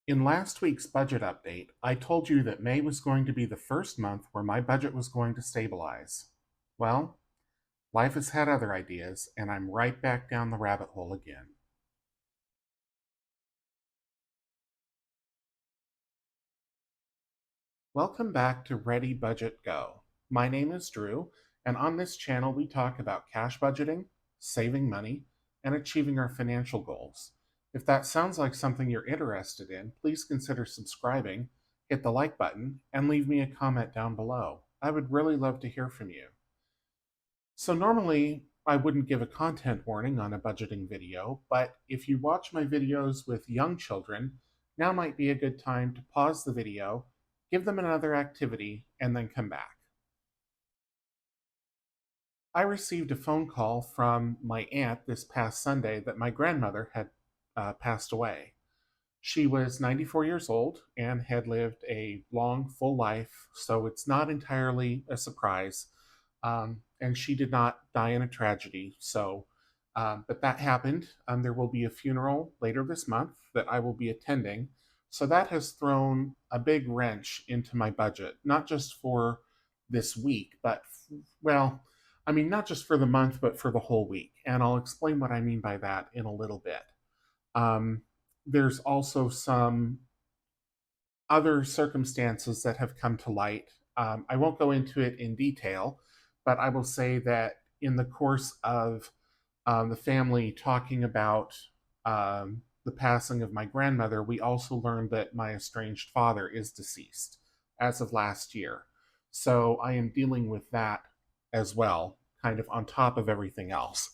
In last week's budget update, I told you that May was going to be the first month where my budget was going to stabilize. Well, life has had other ideas, and I'm right back down the rabbit hole again. Welcome back to Ready Budget Go. My name is Drew, and on this channel we talk about cash budgeting, saving money, and achieving our financial goals. If that sounds like something you're interested in, please consider subscribing, hit the like button, and leave me a comment down below. I would really love to hear from you. So normally I wouldn't give a content warning on a budgeting video, but if you watch my videos with young children, now might be a good time to pause the video, give them another activity, and then come back. I received a phone call from my aunt this past Sunday that my grandmother had passed away. She was 94 years old and had lived a long, full life, so it's not entirely a surprise. And she did not die in a tragedy. But that happened. There will be a funeral later this month that I will be attending. So that has thrown a big wrench into my budget, not just for this week, but, well, I mean, not just for the month, but for the whole week. And I'll explain what I mean by that in a little bit. Um, there's also some other circumstances that have come to light. I won't go into it in detail, but I will say that in the course of the family talking about the passing of my grandmother, we also learned that my estranged father is deceased as of last year. So I am dealing with that as well, kind of on top of everything else.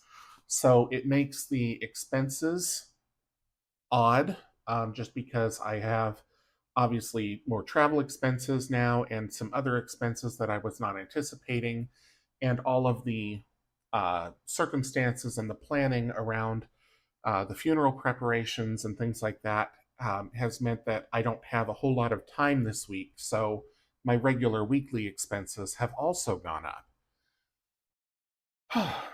So it makes the expenses odd, just because I have obviously more travel expenses now and some other expenses that I was not anticipating, and all of the circumstances and the planning around the funeral preparations and things like that has meant that I don't have a whole lot of time this week. So my regular weekly expenses have also gone up.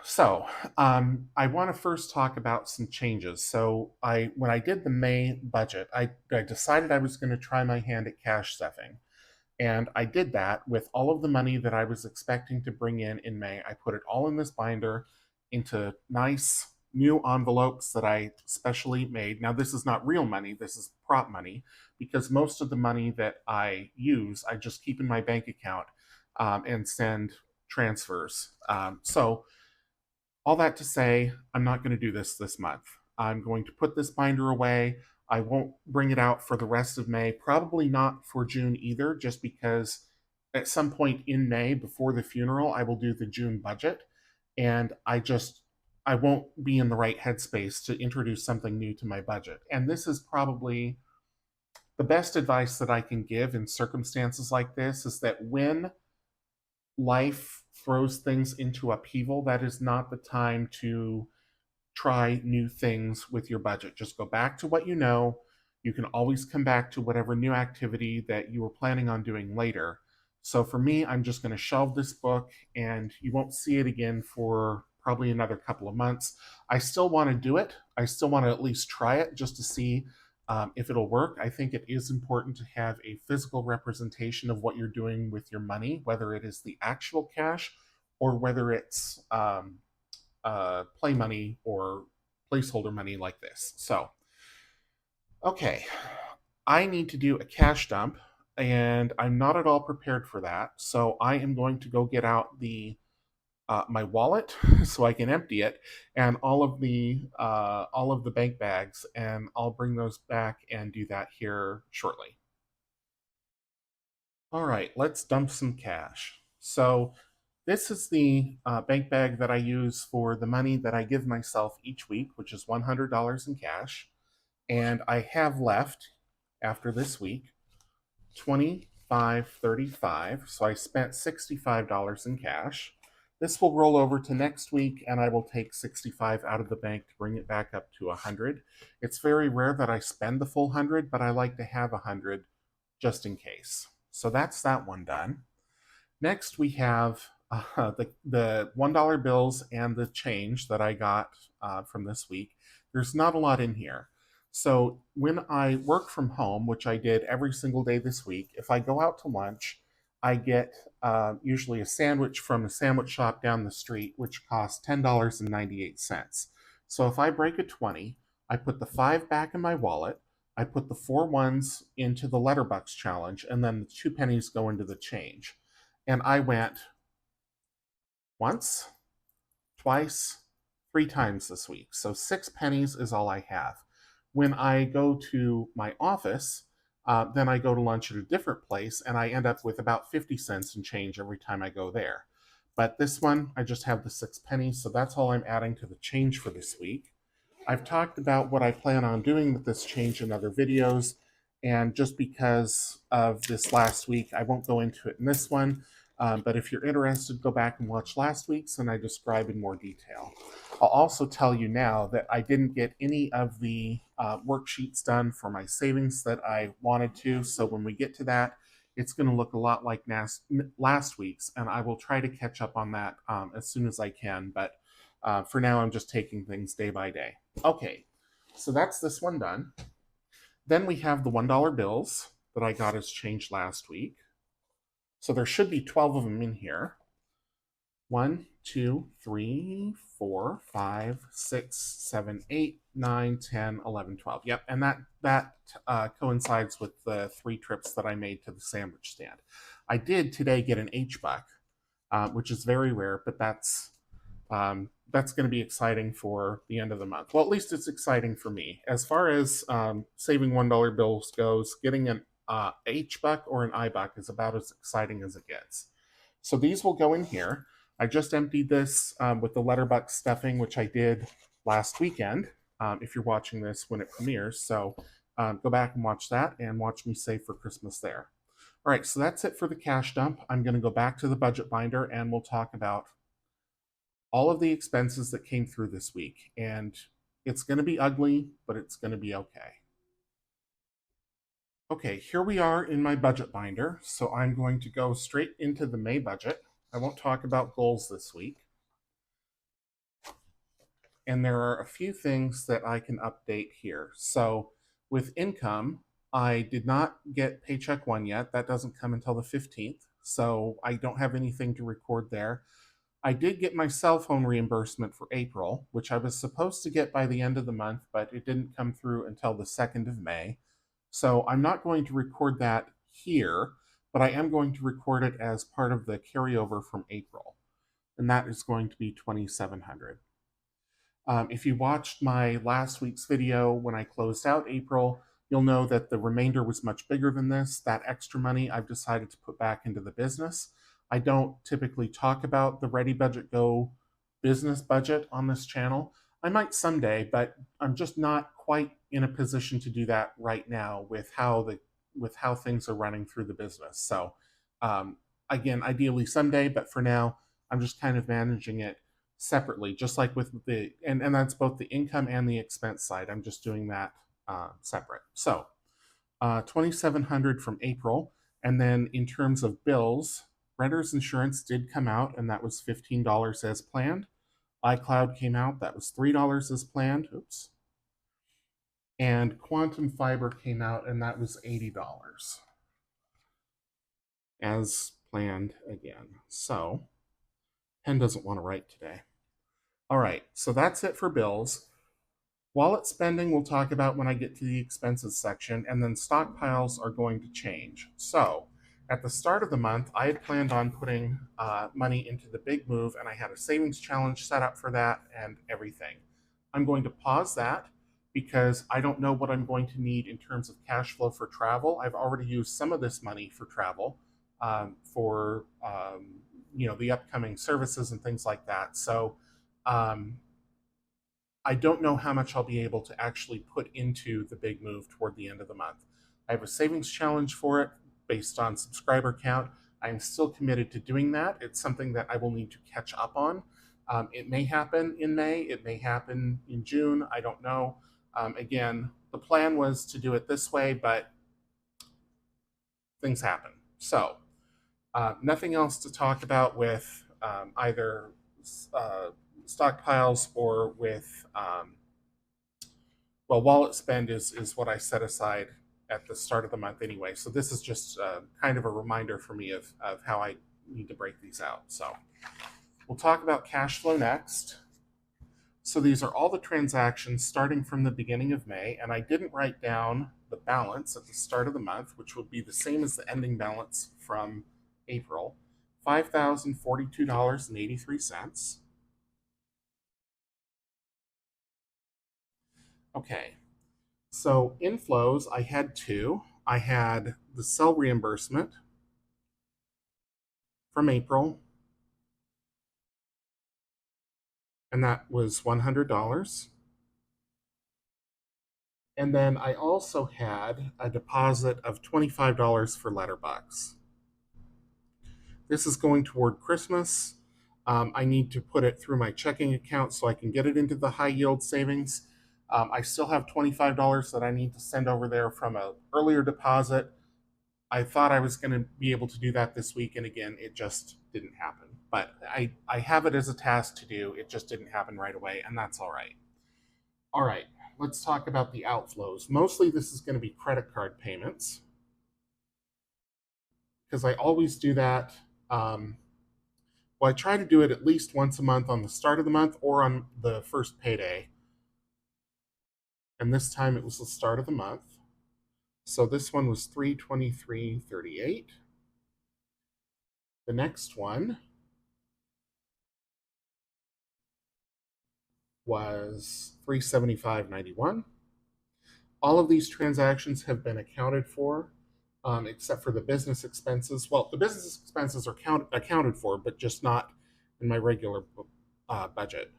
So, I want to first talk about some changes. When I did the May budget, I decided I was going to try my hand at cash stuffing. And I did that with all of the money that I was expecting to bring in May. I put it all in this binder into nice new envelopes that I specially made. Now, this is not real money, this is prop money, because most of the money that I use, I just keep in my bank account and send transfers. All that to say, I'm not going to do this month. I'm going to put this binder away. I won't bring it out for the rest of May, probably not for June either, just because at some point in May before the funeral, I will do the June budget. And I won't be in the right headspace to introduce something new to my budget. And this is probably the best advice that I can give in circumstances like this is that when life throws things into upheaval, that is not the time to try new things with your budget. Just go back to what you know. You can always come back to whatever new activity that you were planning on doing later. So for me, I'm just going to shelve this book and you won't see it again for probably another couple of months. I still want to do it. I still want to at least try it just to see if it'll work. I think it is important to have a physical representation of what you're doing with your money, whether it is the actual cash or whether it's play money or placeholder money like this. So, okay, I need to do a cash dump, and I'm not at all prepared for that. So I am going to go get out the my wallet so I can empty it, and all of the bank bags, and I'll bring those back and do that here shortly. All right, let's dump some cash. So this is the bank bag that I use for the money that I give myself each week, which is $100 in cash. And I have left after this week 25.35. So I spent $65 in cash. This will roll over to next week, and I will take 65 out of the bank to bring it back up to 100. It's very rare that I spend the full 100, but I like to have 100 just in case. So that's that one done. Next, we have the $1 bills and the change that I got from this week. There's not a lot in here. So when I work from home, which I did every single day this week, if I go out to lunch, I get usually a sandwich from a sandwich shop down the street, which costs $10.98. So if I break a 20, I put the five back in my wallet, I put the four ones into the letterbox challenge, and then the two pennies go into the change. And I went once, twice, three times this week. So 6 pennies is all I have. When I go to my office, then I go to lunch at a different place and I end up with about 50 cents and change every time I go there. But this one, I just have the 6 pennies. So that's all I'm adding to the change for this week. I've talked about what I plan on doing with this change in other videos, and just because of this last week, I won't go into it in this one. But if you're interested, go back and watch last week's, and I describe in more detail. I'll also tell you now that I didn't get any of the worksheets done for my savings that I wanted to. So when we get to that, it's going to look a lot like last week's, and I will try to catch up on that as soon as I can. But for now, I'm just taking things day by day. Okay, so that's this one done. Then we have the $1 bills that I got as change last week. So there should be 12 of them in here. 1, 2, 3, 4, 5, 6, 7, 8, 9, 10, 11, 12. Yep, and that coincides with the 3 trips that I made to the sandwich stand. I did today get an H-buck, which is very rare, but that's going to be exciting for the end of the month. Well, at least it's exciting for me. As far as saving $1 bills goes, getting an H-buck or an I-buck is about as exciting as it gets. So these will go in here. I just emptied this with the letterbox stuffing, which I did last weekend, if you're watching this when it premieres. So go back and watch that and watch me save for Christmas there. All right, so that's it for the cash dump. I'm going to go back to the budget binder and we'll talk about all of the expenses that came through this week. And it's going to be ugly, but it's going to be okay. Okay, here we are in my budget binder. So I'm going to go straight into the May budget. I won't talk about goals this week. And there are a few things that I can update here. So with income, I did not get paycheck one yet. That doesn't come until the 15th. So I don't have anything to record there. I did get my cell phone reimbursement for April, which I was supposed to get by the end of the month, but it didn't come through until the 2nd of May. So I'm not going to record that here, but I am going to record it as part of the carryover from April. And that is going to be $2,700. If you watched my last week's video when I closed out April, you'll know that the remainder was much bigger than this. That extra money I've decided to put back into the business. I don't typically talk about the Ready Budget Go business budget on this channel. I might someday, but I'm just not quite in a position to do that right now with how things are running through the business. So again, ideally someday, but for now, I'm just kind of managing it separately, just like with and that's both the income and the expense side. I'm just doing that separate. So 2,700 from April. And then in terms of bills, renter's insurance did come out, and that was $15 as planned. iCloud came out, that was $3 as planned. Oops. And Quantum Fiber came out, and that was $80 as planned again. So pen doesn't want to write today. All right, so that's it for bills. Wallet spending we'll talk about when I get to the expenses section, and then stockpiles are going to change. So at the start of the month, I had planned on putting money into the big move, and I had a savings challenge set up for that and everything. I'm going to pause that because I don't know what I'm going to need in terms of cash flow for travel. I've already used some of this money for travel for the upcoming services and things like that. So I don't know how much I'll be able to actually put into the big move toward the end of the month. I have a savings challenge for it based on subscriber count. I am still committed to doing that. It's something that I will need to catch up on. It may happen in May. It may happen in June. I don't know. Again, the plan was to do it this way, but things happen. So nothing else to talk about with either stockpiles or with Well, wallet spend is what I set aside at the start of the month anyway. So this is just kind of a reminder for me of how I need to break these out. So we'll talk about cash flow next. So these are all the transactions starting from the beginning of May, and I didn't write down the balance at the start of the month, which would be the same as the ending balance from April, $5,042.83. Okay, so inflows, I had two. I had the cell reimbursement from April, and that was $100. And then I also had a deposit of $25 for Letterbox. This is going toward Christmas. I need to put it through my checking account so I can get it into the high yield savings. I still have $25 that I need to send over there from an earlier deposit. I thought I was going to be able to do that this week, and again, it just didn't happen. But I have it as a task to do. It just didn't happen right away, and that's all right. All right, let's talk about the outflows. Mostly this is going to be credit card payments because I always do that. Um, well, I try to do it at least once a month on the start of the month or on the first payday. And this time it was the start of the month. So this one was 323.38. The next one was 375.91. All of these transactions have been accounted for, except for the business expenses. Well, the business expenses are accounted for, but just not in my regular budget.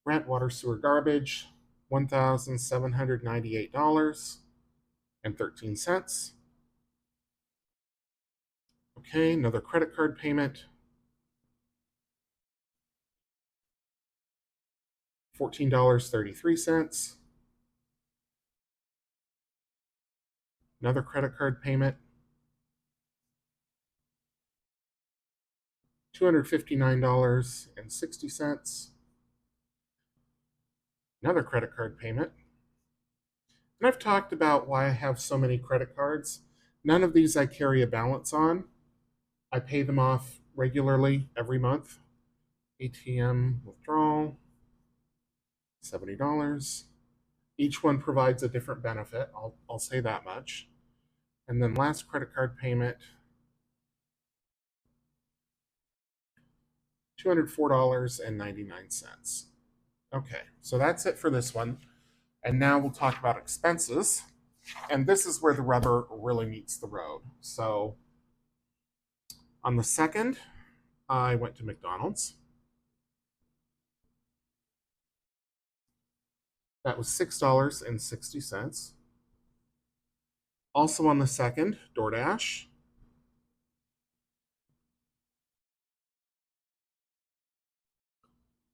Rent, water, sewer, garbage, $1,798.13. Okay, another credit card payment, $14.33. Another credit card payment, $259.60. Another credit card payment. And I've talked about why I have so many credit cards. None of these I carry a balance on. I pay them off regularly every month. ATM withdrawal, $70. Each one provides a different benefit. I'll say that much. And then last credit card payment, $204.99. Okay, so that's it for this one. And now we'll talk about expenses. And this is where the rubber really meets the road. So on the second, I went to McDonald's. That was $6.60. Also on the second, DoorDash.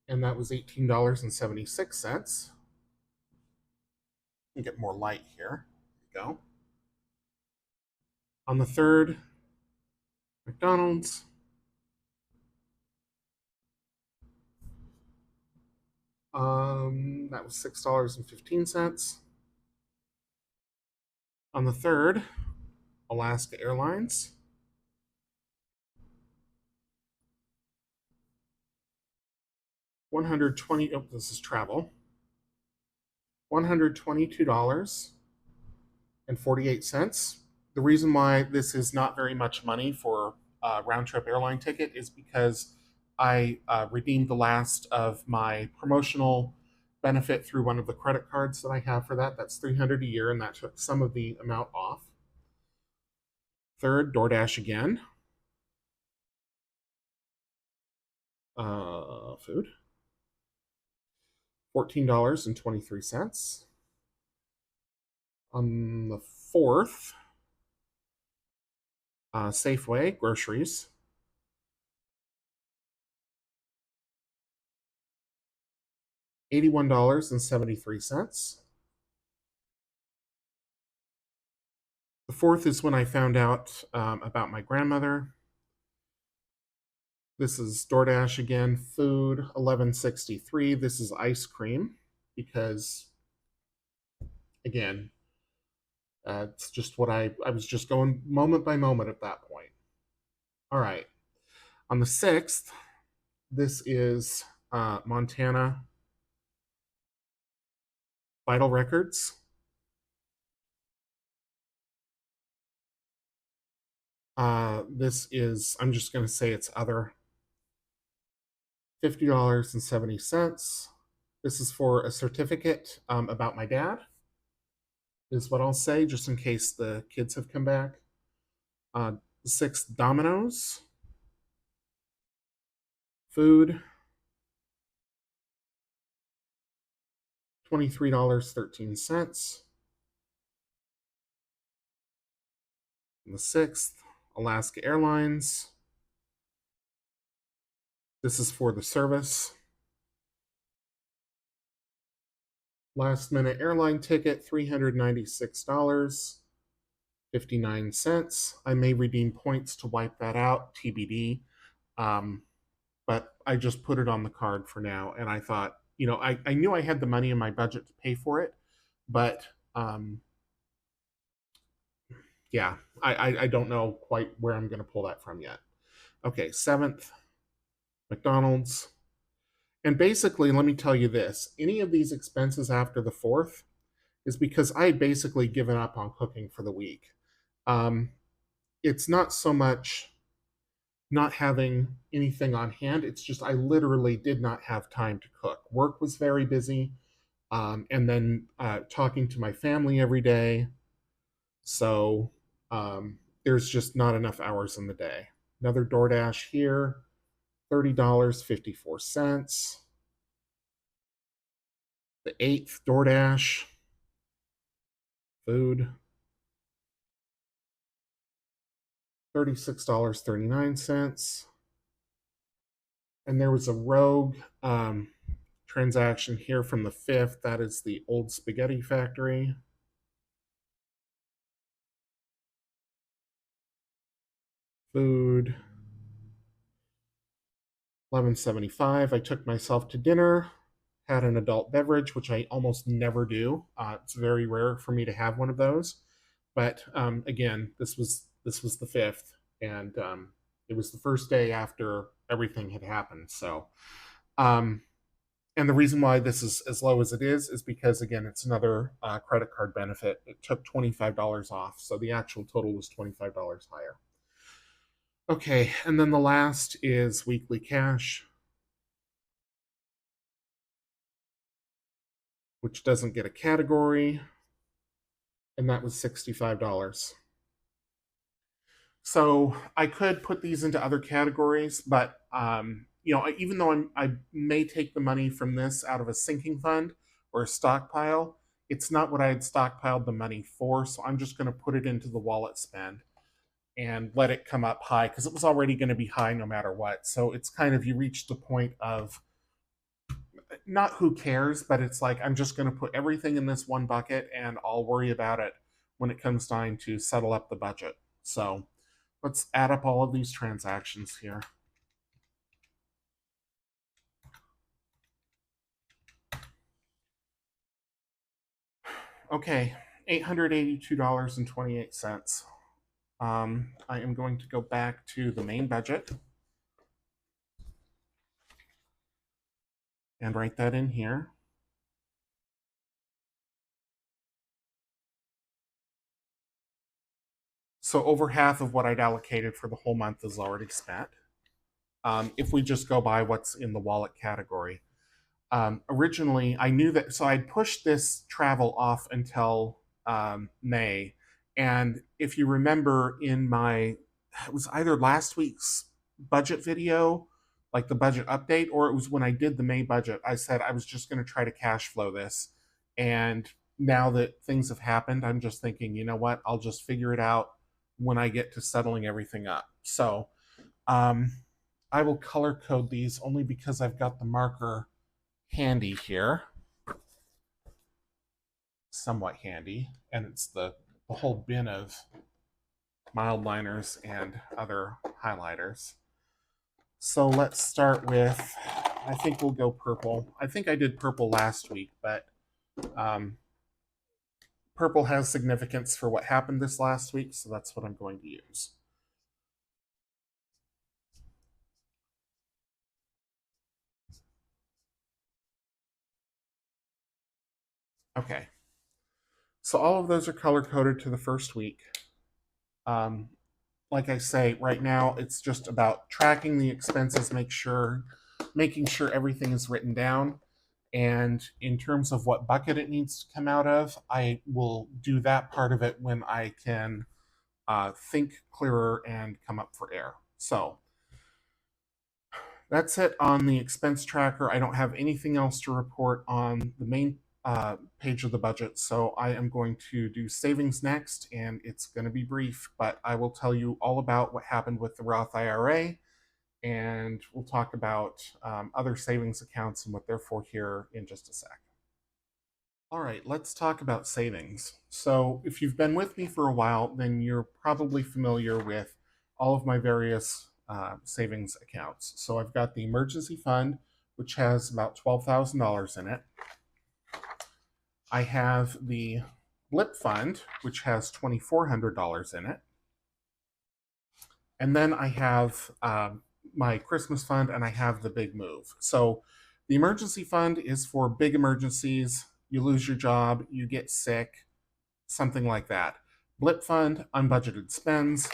And that was $18.76. Get more light here. There you go. On the third, McDonald's. That was $6.15. On the third, Alaska Airlines. 120. Oh, this is travel. $122.48. The reason why this is not very much money for a round trip airline ticket is because I redeemed the last of my promotional benefit through one of the credit cards that I have for that. That's $300 a year, and that took some of the amount off. Third, DoorDash again. Food. $14.23. On the fourth, Safeway groceries. $81.73. The fourth is when I found out about my grandmother. This is DoorDash again. Food, $11.63. This is ice cream because again, it's just what I was just going moment by moment at that point. All right. On the 6th, this is Montana Vital Records. This is, I'm just going to say it's other, $50.70. This is for a certificate about my dad, is what I'll say, just in case the kids have come back. 6, Domino's, food, $23.13. And the 6th, Alaska Airlines. This is for the service. Last minute airline ticket, $396.59. I may redeem points to wipe that out, TBD. Um, but I just put it on the card for now. And I thought, I knew I had the money in my budget to pay for it, but yeah, I don't know quite where I'm going to pull that from yet. Okay, 7th, McDonald's. And basically, let me tell you this, any of these expenses after the 4th is because I had basically given up on cooking for the week. Um, it's not so much not having anything on hand, it's just I literally did not have time to cook. Work was very busy, and then talking to my family every day. So there's just not enough hours in the day. Another DoorDash here, $30.54. The 8th DoorDash, food, $36.39. And there was a rogue transaction here from the 5th. That is the Old Spaghetti Factory. Food, $11.75. I took myself to dinner, had an adult beverage, which I almost never do. It's very rare for me to have one of those. But again, this was the 5th, and it was the first day after everything had happened. So, and the reason why this is as low as it is because again, it's another credit card benefit. It took $25 off, so the actual total was $25 higher. Okay, and then the last is weekly cash, which doesn't get a category, and that was $65. So I could put these into other categories, but even though I may take the money from this out of a sinking fund or a stockpile, it's not what I had stockpiled the money for. So I'm just going to put it into the wallet spend and let it come up high because it was already going to be high no matter what. So it's kind of, you reach the point of not who cares, but it's like I'm just going to put everything in this one bucket and I'll worry about it when it comes time to settle up the budget. So let's add up all of these transactions here. Okay, $882.28. I am going to go back to the main budget and write that in here. So over half of what I'd allocated for the whole month is already spent. If we just go by what's in the wallet category. Originally, I knew that, so I'd pushed this travel off until May. And if you remember it was either last week's budget video, like the budget update, or it was when I did the May budget, I said I was just going to try to cash flow this. And now that things have happened, I'm just thinking, you know what, I'll just figure it out when I get to settling everything up. So um, I will color code these only because I've got the marker handy here, somewhat handy, and it's the whole bin of mild liners and other highlighters. So let's start with, I think we'll go purple. I think I did purple last week, but purple has significance for what happened this last week, so that's what I'm going to use. Okay, so all of those are color coded to the first week. Um, like I say, right now it's just about tracking the expenses, making sure everything is written down. And in terms of what bucket it needs to come out of, I will do that part of it when I can think clearer and come up for air. So that's it on the expense tracker. I don't have anything else to report on the main page of the budget, so I am going to do savings next, and it's going to be brief, but I will tell you all about what happened with the Roth IRA, and we'll talk about other savings accounts and what they're for here in just a sec. All right, let's talk about savings. So, if you've been with me for a while, then you're probably familiar with all of my various savings accounts. So, I've got the emergency fund, which has about $12,000 in it. I have the blip fund, which has $2,400 in it. And then I have my Christmas fund, and I have the big move. So, the emergency fund is for big emergencies. You lose your job, you get sick, something like that. Blip fund, unbudgeted spends.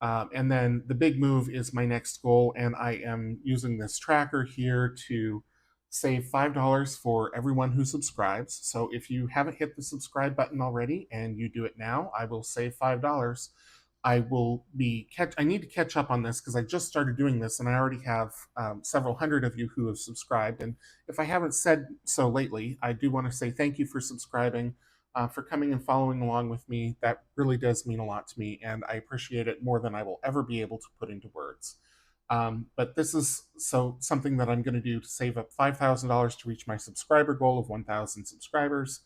And then the big move is my next goal, and I am using this tracker here to save $5 for everyone who subscribes. So if you haven't hit the subscribe button already and you do it now, I will save $5. I need to catch up on this because I just started doing this and I already have several hundred of you who have subscribed. And if I haven't said so lately, I do want to say thank you for subscribing, for coming and following along with me. That really does mean a lot to me, and I appreciate it more than I will ever be able to put into words. But this is something that I'm going to do to save up $5,000 to reach my subscriber goal of 1,000 subscribers,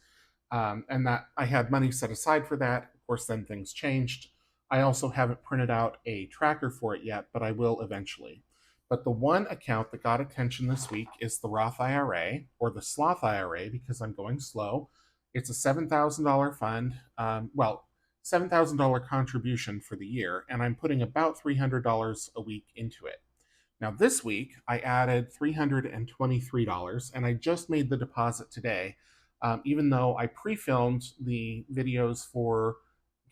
and that I had money set aside for that. Of course, then things changed. I also haven't printed out a tracker for it yet, but I will eventually. But the one account that got attention this week is the Roth IRA, or the Sloth IRA, because I'm going slow. It's a $7,000 fund. $7,000 contribution for the year, and I'm putting about $300 a week into it. Now, this week, I added $323, and I just made the deposit today, even though I pre filmed the videos for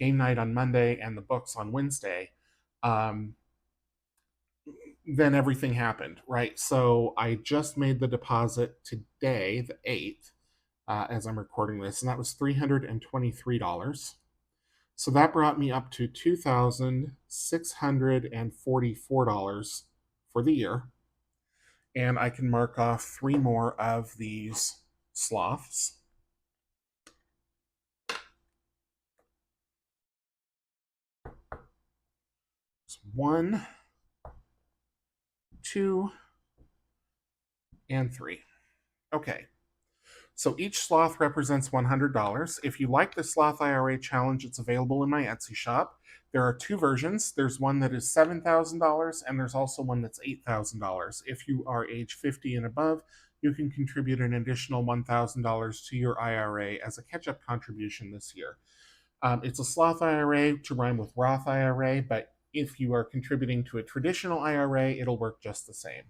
game night on Monday and the books on Wednesday. Then everything happened, right? So I just made the deposit today, the 8th, as I'm recording this, and that was $323. So that brought me up to $2,644 for the year. And I can mark off 3 more of these sloths. It's 1, 2, and 3. Okay. So each sloth represents $100. If you like the Sloth IRA challenge, it's available in my Etsy shop. There are 2 versions. There's one that is $7,000, and there's also one that's $8,000. If you are age 50 and above, you can contribute an additional $1,000 to your IRA as a catch-up contribution this year. It's a Sloth IRA to rhyme with Roth IRA, but if you are contributing to a traditional IRA, it'll work just the same.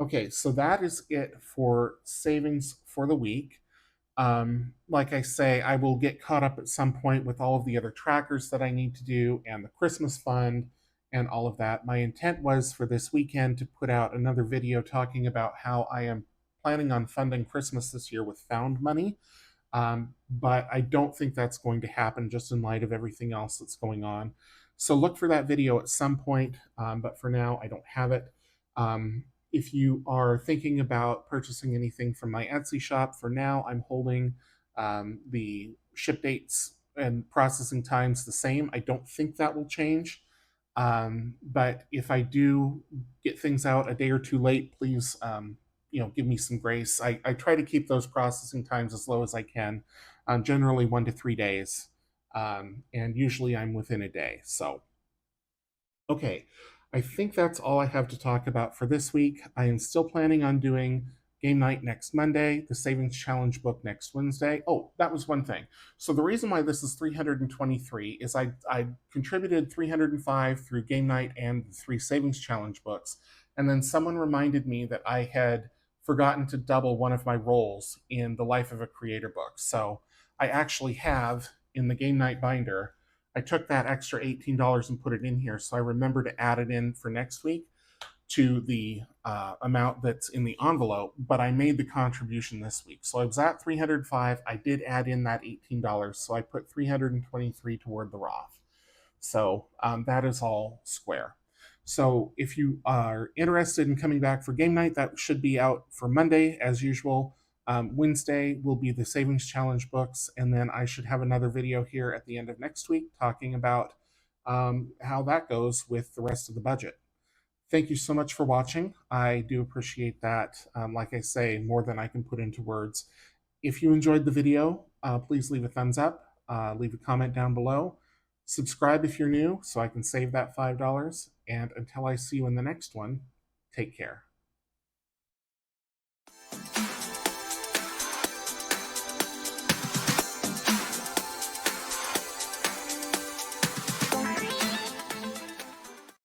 Okay, so that is it for savings for the week. Like I say, I will get caught up at some point with all of the other trackers that I need to do and the Christmas fund and all of that. My intent was for this weekend to put out another video talking about how I am planning on funding Christmas this year with found money. But I don't think that's going to happen just in light of everything else that's going on. So look for that video at some point, but for now, I don't have it. If you are thinking about purchasing anything from my Etsy shop, for now, I'm holding the ship dates and processing times the same. I don't think that will change. But if I do get things out a day or two late, please give me some grace. I try to keep those processing times as low as I can, generally 1 to 3 days, and usually I'm within a day. So, okay, I think that's all I have to talk about for this week. I am still planning on doing game night next Monday, the Savings Challenge book next Wednesday. Oh, that was one thing. So the reason why this is 323 is I contributed 305 through game night and the three Savings Challenge books. And then someone reminded me that I had forgotten to double one of my roles in the Life of a Creator book. So I actually have in the game night binder, I took that extra $18 and put it in here. So I remember to add it in for next week to the amount that's in the envelope, but I made the contribution this week. So I was at 305. I did add in that $18. So I put 323 toward the Roth. So that is all square. So if you are interested in coming back for game night, that should be out for Monday as usual. Wednesday will be the Savings Challenge books, and then I should have another video here at the end of next week talking about how that goes with the rest of the budget. Thank you so much for watching. I do appreciate that. Like I say, more than I can put into words. If you enjoyed the video, please leave a thumbs up, leave a comment down below. Subscribe if you're new so I can save that $5. And until I see you in the next one, take care.